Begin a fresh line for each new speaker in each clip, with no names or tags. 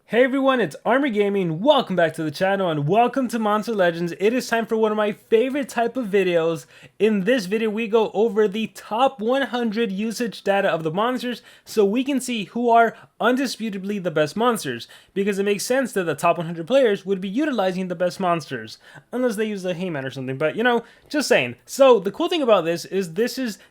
Hey everyone, it's Army Gaming. Welcome back to the channel and welcome to Monster Legends. It is time for one of my favorite type of videos. In this video, we go over the top 100 usage data of the monsters so we can see who are undisputably the best monsters, because it makes sense that the top 100 players would be utilizing the best monsters, unless they use the Heyman or something, but you know, just saying. So the cool thing about this is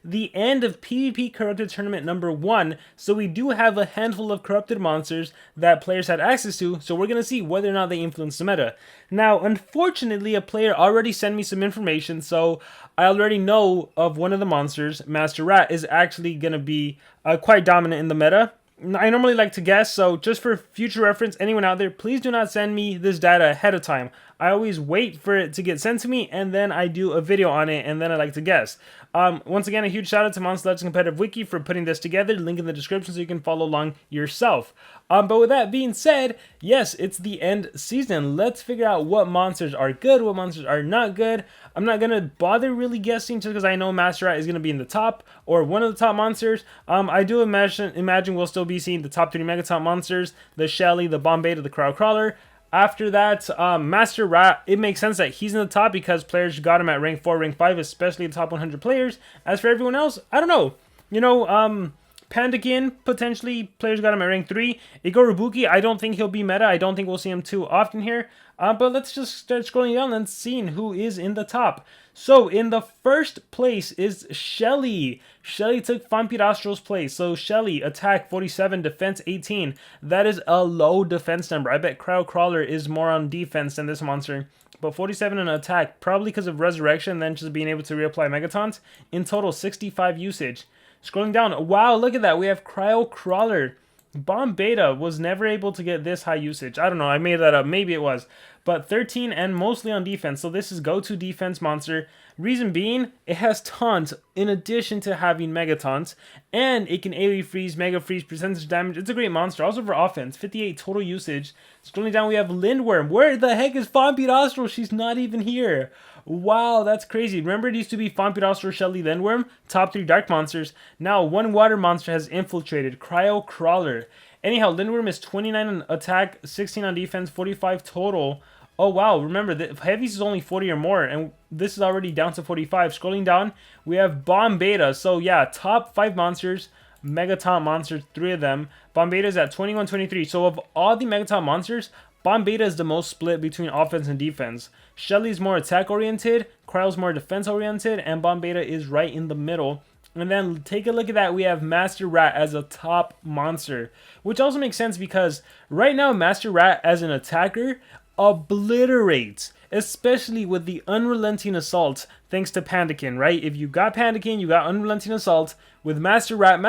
the end of PvP Corrupted Tournament number 1, so we do have a handful of corrupted monsters that players had access to, so we're going to see whether or not they influence the meta. Now, unfortunately, a player already sent me some information, so I already know of one of the monsters, Master Rat, is actually going to be quite dominant in the meta. I normally like to guess, so just for future reference, anyone out there, please do not send me this data ahead of time. I always wait for it to get sent to me, and then I do a video on it, and then I like to guess. Once again, a huge shout out to Monster Legends Competitive Wiki for putting this together. Link in the description so you can follow along yourself. But with that being said, yes, it's the end season. Let's figure out what monsters are good, what monsters are not good. I'm not going to bother really guessing just because I know Master Rat is going to be in the top, or one of the top monsters. I do imagine we'll still be seeing the top 3 Megaton monsters, the Shelly, the Bomb Beta, the Cryo Crawler. After that, Master Rat, it makes sense that he's in the top because players got him at rank 4, rank 5, especially the top 100 players. As for everyone else, I don't know. You know, Pandakin, potentially, players got him at rank 3. Igorobuki, I don't think he'll be meta. I don't think we'll see him too often here. But let's just start scrolling down and seeing who is in the top. So, in the first place is Shelly. Shelly took Vampirastro's place. So, Shelly, attack 47, defense 18. That is a low defense number. I bet Cryo Crawler is more on defense than this monster. But 47 in attack, probably because of Resurrection and then just being able to reapply Megatons. In total, 65 usage. Scrolling down, wow, look at that. We have Cryo Crawler. Bomb Beta was never able to get this high usage. I don't know, I made that up. Maybe it was. But 13 and mostly on defense. So this is go-to defense monster. Reason being, it has Taunt in addition to having Megataunt. And it can AoE freeze, Mega Freeze, percentage damage. It's a great monster. Also for offense, 58 total usage. Scrolling down, we have Lindworm. Where the heck is Vampirastro? She's not even here. Wow, that's crazy. Remember, it used to be Vampirastro, Shelly, Lindworm, top 3 dark monsters. Now, one water monster has infiltrated, Cryo Crawler. Anyhow, Lindworm is 29 on attack, 16 on defense, 45 total. Oh, wow, remember, the heavies is only 40 or more, and this is already down to 45. Scrolling down, we have Bomb Beta. So, yeah, top 5 monsters, Megaton monsters, 3 of them. Bomb Beta is at 21, 23. So, of all the Megaton monsters, Bomb Beta is the most split between offense and defense. Shelly's more attack-oriented, Cryo's more defense-oriented, and Bomb Beta is right in the middle. And then take a look at that, we have Master Rat as a top monster. Which also makes sense because right now Master Rat as an attacker obliterates, especially with the Unrelenting Assault thanks to Pandakin, right? If you got Pandakin, you got Unrelenting Assault. With Master Rat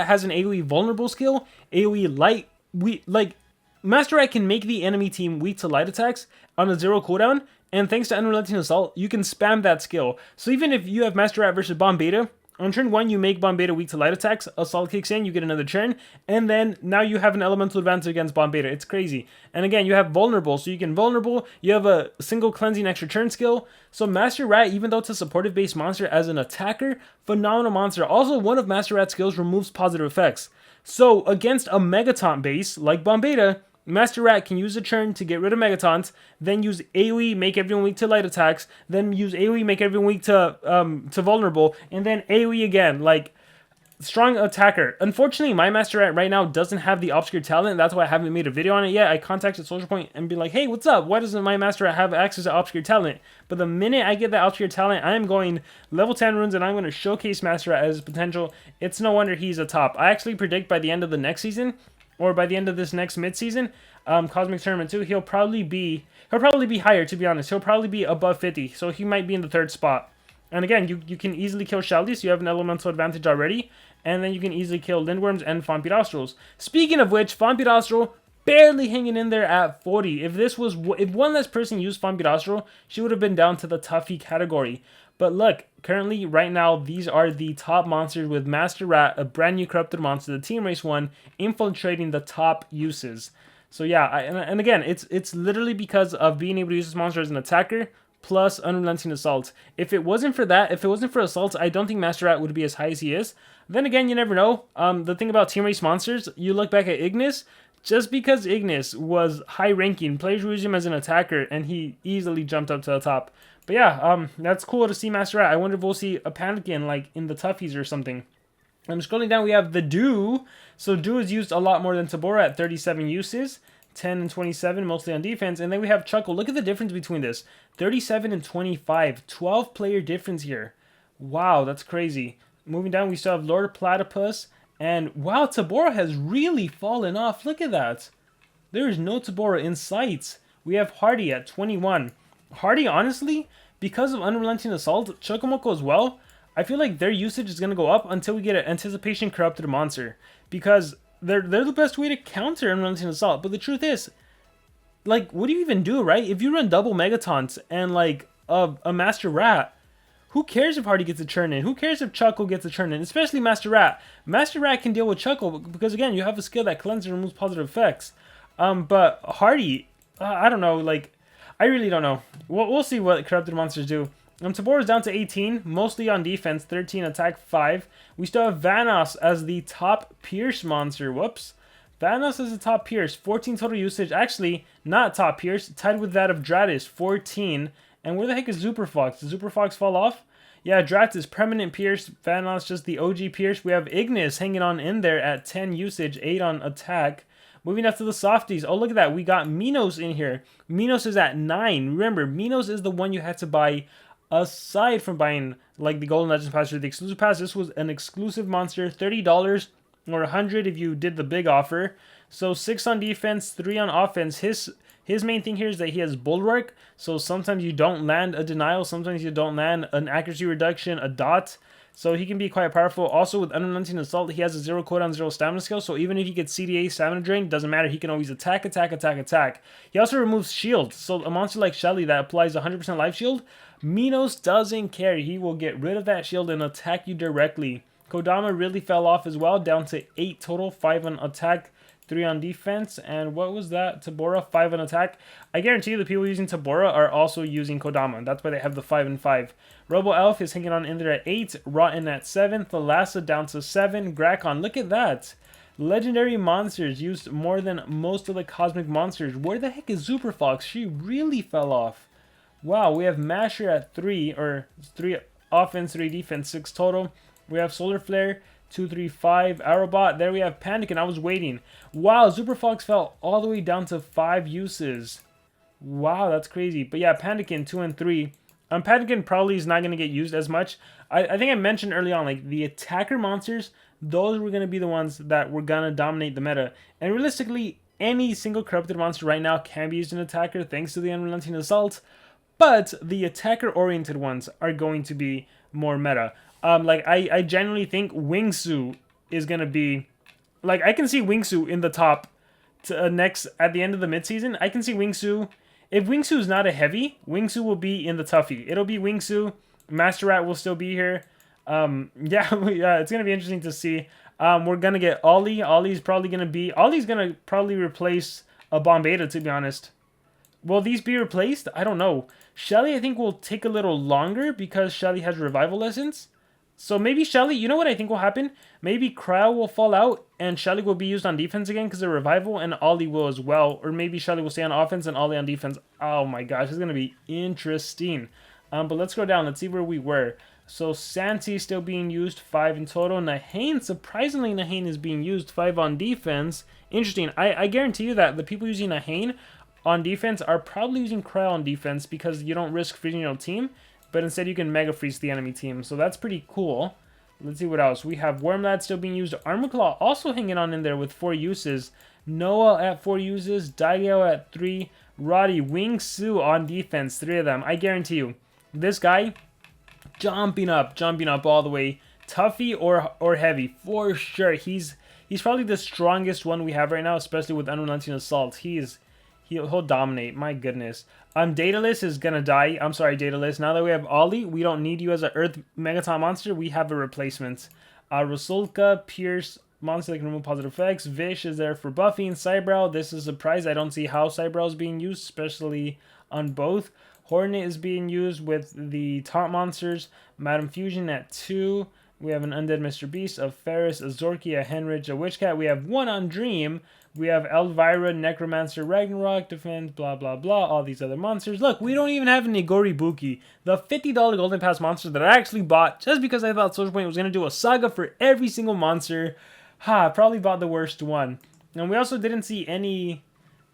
has an AoE vulnerable skill, AoE light, Master Rat can make the enemy team weak to light attacks on a 0 cooldown, and thanks to Unrelenting Assault, you can spam that skill. So even if you have Master Rat versus Bomb Beta, on turn 1 you make Bomb Beta weak to light attacks, Assault kicks in, you get another turn, and then now you have an elemental advantage against Bomb Beta. It's crazy. And again, you have Vulnerable, so you can Vulnerable, you have a single cleansing extra turn skill. So Master Rat, even though it's a supportive based monster as an attacker, phenomenal monster. Also, one of Master Rat's skills removes positive effects. So against a Megaton base like Bomb Beta, Master Rat can use a turn to get rid of Megatons, then use AoE, make everyone weak to light attacks, then use AoE, make everyone weak to vulnerable, and then AoE again, like, strong attacker. Unfortunately, my Master Rat right now doesn't have the obscure talent, that's why I haven't made a video on it yet. I contacted SocialPoint and be like, hey, what's up? Why doesn't my Master Rat have access to obscure talent? But the minute I get that obscure talent, I am going level 10 runes and I'm going to showcase Master Rat as potential. It's no wonder he's a top. I actually predict by the end of the next season, or by the end of this next mid-season, Cosmic Tournament 2, he'll probably be higher, to be honest. He'll probably be above 50, so he might be in the 3rd spot. And again, you can easily kill Shelly, so you have an elemental advantage already, and then you can easily kill Lindworms and Vampirastros. Speaking of which, Vampirastro barely hanging in there at 40. If one less person used Vampirastro, she would have been down to the Tuffy category. But look, currently, right now, these are the top monsters with Master Rat, a brand new corrupted monster, the Team Race 1, infiltrating the top uses. So yeah, and again, it's literally because of being able to use this monster as an attacker, plus Unrelenting Assault. If it wasn't for that, if it wasn't for Assault, I don't think Master Rat would be as high as he is. Then again, you never know. The thing about Team Race monsters, you look back at Ignis, just because Ignis was high ranking, players were using him as an attacker, and he easily jumped up to the top. But yeah, that's cool to see Master Rat. I wonder if we'll see a Panikin like in the Toughies or something. I'm scrolling down, we have the Dew. So Dew is used a lot more than Tabora at 37 uses. 10 and 27, mostly on defense. And then we have Chuckle. Look at the difference between this. 37 and 25. 12 player difference here. Wow, that's crazy. Moving down, we still have Lord Platypus. And wow, Tabora has really fallen off. Look at that. There is no Tabora in sight. We have Hardy at 21. Hardy, honestly, because of Unrelenting Assault, Chocomoco as well, I feel like their usage is going to go up until we get an Anticipation Corrupted Monster. Because they're the best way to counter Unrelenting Assault. But the truth is, like, what do you even do, right? If you run double Megatons and, like, a Master Rat, who cares if Hardy gets a turn in? Who cares if Chuckle gets a turn in? Especially Master Rat. Master Rat can deal with Chuckle because, again, you have a skill that cleanses and removes positive effects. But Hardy, I don't know, like, I really don't know. We'll see what Corrupted Monsters do. Tabora's down to 18, mostly on defense, 13, attack 5. We still have Vanos as the top Pierce monster. Whoops. Vanos is the top Pierce, 14 total usage. Actually, not top Pierce, tied with that of Dratis, 14. And where the heck is Superfox? Does Superfox fall off? Yeah, Dratis, permanent Pierce. Vanos, just the OG Pierce. We have Ignis hanging on in there at 10 usage, 8 on attack. Moving up to the softies. Oh, look at that. We got Minos in here. Minos is at 9. Remember, Minos is the one you had to buy aside from buying like the Golden Legends Pass or the Exclusive Pass. This was an exclusive monster, $30 or $100 if you did the big offer. So 6 on defense, 3 on offense. His main thing here is that he has Bulwark, so sometimes you don't land a denial, sometimes you don't land an accuracy reduction, a dot. So he can be quite powerful. Also with Unrelenting Assault, he has a 0 cooldown, 0 stamina skill. So even if he gets CDA stamina drain, doesn't matter. He can always attack, attack, attack, attack. He also removes shield. So a monster like Shelly that applies 100% life shield, Minos doesn't care. He will get rid of that shield and attack you directly. Kodama really fell off as well, down to 8 total, 5 on attack, 3 on defense. And what was that? Tabora, 5 on attack. I guarantee you the people using Tabora are also using Kodama. That's why they have the 5 and 5. Robo Elf is hanging on in there at 8. Rotten at 7. Thalassa down to 7. Grakon, look at that. Legendary monsters used more than most of the cosmic monsters. Where the heck is Superfox? She really fell off. Wow, we have Masher at 3, or 3 offense, 3 defense, 6 total. We have Solar Flare, 2, 3, 5. Arrowbot, there we have Panic, and I was waiting. Wow, Superfox fell all the way down to 5 uses. Wow, that's crazy. But yeah, Panikin, 2 and 3. Panikin probably is not going to get used as much. I think I mentioned early on, like, the attacker monsters, those were going to be the ones that were going to dominate the meta. And realistically, any single corrupted monster right now can be used in attacker thanks to the Unrelenting Assault. But the attacker-oriented ones are going to be more meta. Like, I genuinely think Wingsu is going to be... Like, I can see Wingsu in the top next, at the end of the midseason. I can see Wingsu... If Wingsu is not a heavy, Wingsu will be in the toughie. It'll be Wingsu. Master Rat will still be here. Yeah, it's going to be interesting to see. We're going to get Ollie. Ollie's probably going to probably replace a Bombeta, to be honest. Will these be replaced? I don't know. Shelly, I think, will take a little longer because Shelly has Revival Essence. So maybe Shelly, you know what I think will happen? Maybe Cryo will fall out and Shelly will be used on defense again because of Revival, and Ollie will as well. Or maybe Shelly will stay on offense and Ollie on defense. Oh my gosh, it's going to be interesting. But let's go down. Let's see where we were. So Santi still being used, 5 in total. Nahane, surprisingly, Nahane is being used, 5 on defense. Interesting. I guarantee you that the people using Nahane on defense are probably using Cryo on defense because you don't risk freezing your team, but instead you can Mega Freeze the enemy team. So that's pretty cool. Let's see what else. We have Wormlad still being used. Armorclaw also hanging on in there with 4 uses. Noah at 4 uses. Daigao at 3. Roddy, Wingsu on defense, 3 of them. I guarantee you, this guy, jumping up all the way. Toughy or heavy, for sure. He's probably the strongest one we have right now, especially with Unrelenting Assault. He'll dominate, my goodness. Daedalus is gonna die. I'm sorry, Daedalus. Now that we have Ollie, we don't need you as an Earth Megaton monster. We have a replacement. Rosulka, Pierce, monster that can remove positive effects. Vish is there for buffing. Cybrow, this is a surprise. I don't see how Cybrow is being used, especially on both. Hornet is being used with the top monsters. Madam Fusion at 2. We have an Undead Mr. Beast, a Ferris, a Zorky, a Henrich, a Witch Cat. We have one on Dream. We have Elvira, Necromancer, Ragnarok, Defense, blah, blah, blah, all these other monsters. Look, we don't even have Nigori Buki, the $50 Golden Pass monster that I actually bought just because I thought SocialPoint was going to do a saga for every single monster. Probably bought the worst one. And we also didn't see any...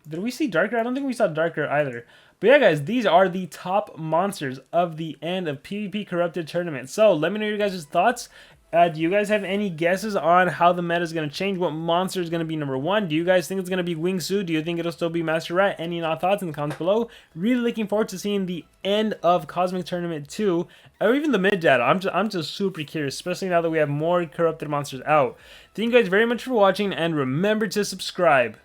Did we see Darker? I don't think we saw Darker either. But yeah, guys, these are the top monsters of the end of PvP Corrupted Tournament. So, let me know your guys' thoughts. Do you guys have any guesses on how the meta is going to change? What monster is going to be number 1? Do you guys think it's going to be Wingsu? Do you think it'll still be Master Rat? Any thoughts in the comments below? Really looking forward to seeing the end of Cosmic Tournament 2, or even the mid data. I'm just super curious, especially now that we have more corrupted monsters out. Thank you guys very much for watching, and remember to subscribe.